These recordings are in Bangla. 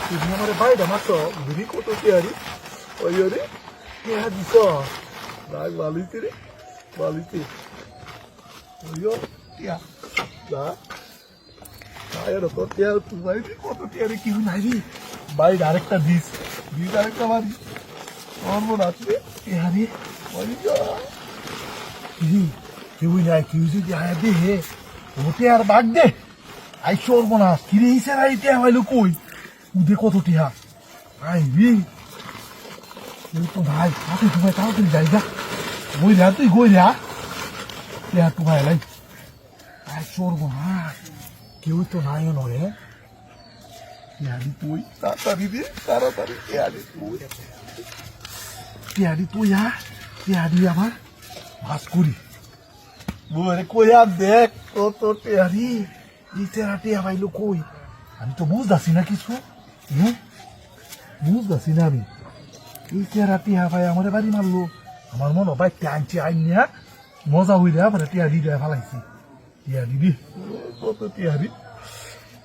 তুমি আমার বাইরে মাছ ঘুরি কত টিয়ারি ওই রে টিয়া দিস রাগ বালিতে রে বালিতে ওইও টিয়া যা বাইরে তো টিয়া তোমার কত টিয়ারি কি নাই রে বাইরে আরেকটা দিস দিস আরেকটা বাড়ি আমার মনে আছে টিয়ারি ওই কেউ নাই কেউ যদি আয়া দে হে ওতে আর বাগ দে আই সরব না কিরে ইসারা এটা হইলো কই উদে কত টিহা আই রে এই তো ভাই আপনি তোমায় তাড়াতাড়ি যাইগা ওই রা তুই গই রা টিহা তো ভাই লাই আই সরব না কেউ তো নাই নয় টিহারি তুই তাড়াতাড়ি দে তাড়াতাড়ি টিহারি তুই টিহারি আমার ভাস করি বলে কই আর দেখ কত টিহারি ইতেরা টিয়া ভাইলো কই আমি তো বুঝতেছি না কিছু বুঝতেছি না আমি ইতেরা টিয়া ভাই আমার বাড়ি মারলো আমার মনে হয় টানছি আইন নিয়া মজা হইলে আবার টিয়ারি দেয়া ফেলাইছি টিয়ারি দি কত টিয়ারি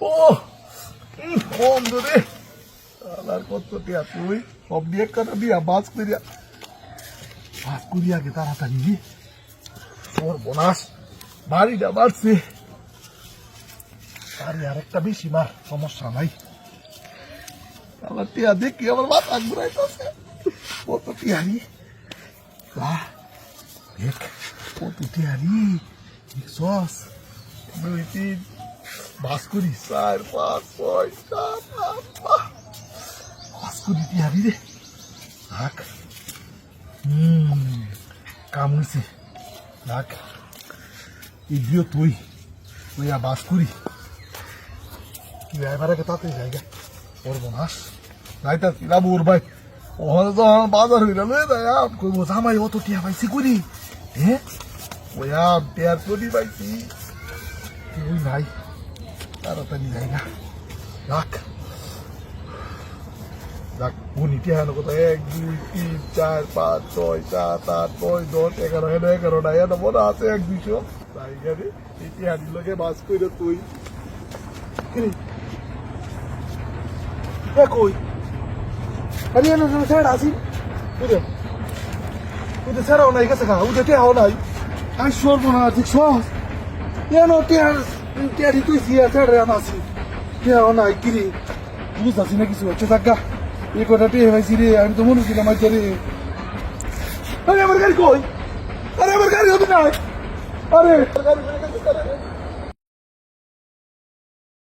ও কম রে আর কত টিয়া তুই সব দিয়ে কাটা দিয়া বাস করিয়া গে তাড়াতাড়ি দি তোর বোনাস বাড়িটা বাড়ছে আরে আরেকটা বেশি মার সমস্যা নাই আমার টিয়া দেখি আমার মাথা ঘুরাইতেছে কত টিয়ারি দেখ কত টিয়ারি সস 2 3 বাস করি 4 5 6 7 8 বাস করি টিয়ারি রে থাক কাম হয়েছে থাক ইডিও তুই বাস করি এবারে তাড়াতাড়ি জায়গা করবো নাস রাইতা লাভ ওর ভাই ওখানে তো বাজার হইল কইব জামাই অত টিয়া পাইছি করি হ্যাঁ ওই টিয়ার করি পাইছি ওই নাই তাড়াতাড়ি জায়গা রাখ রাখ উনি টিয়া কত 1 2 3 4 5 6 7 8 9 10 11 11 নাই এটা মনে আছে 1 200 জায়গা রে এই টিয়ারির লোকে বাস করে তুই কই আমি এনে ছেড়ে আসি বুঝে বুঝে ছেড়াও নাই কাছে খা উঠে টেহাও নাই আমি সরবো না ঠিক সস এনো টিয়ারি তুই সিয়া ছেড়ে আনাসি টেহাও নাই কিরি বুঝতেছি না কিছু হচ্ছে থাকা এই কটা টেহে পাইছি রে আমি তো মনে ছিলাম আজ রে আরে আমার গাড়ি কই আরে আমার গাড়ি হবে না আরে গাড়ি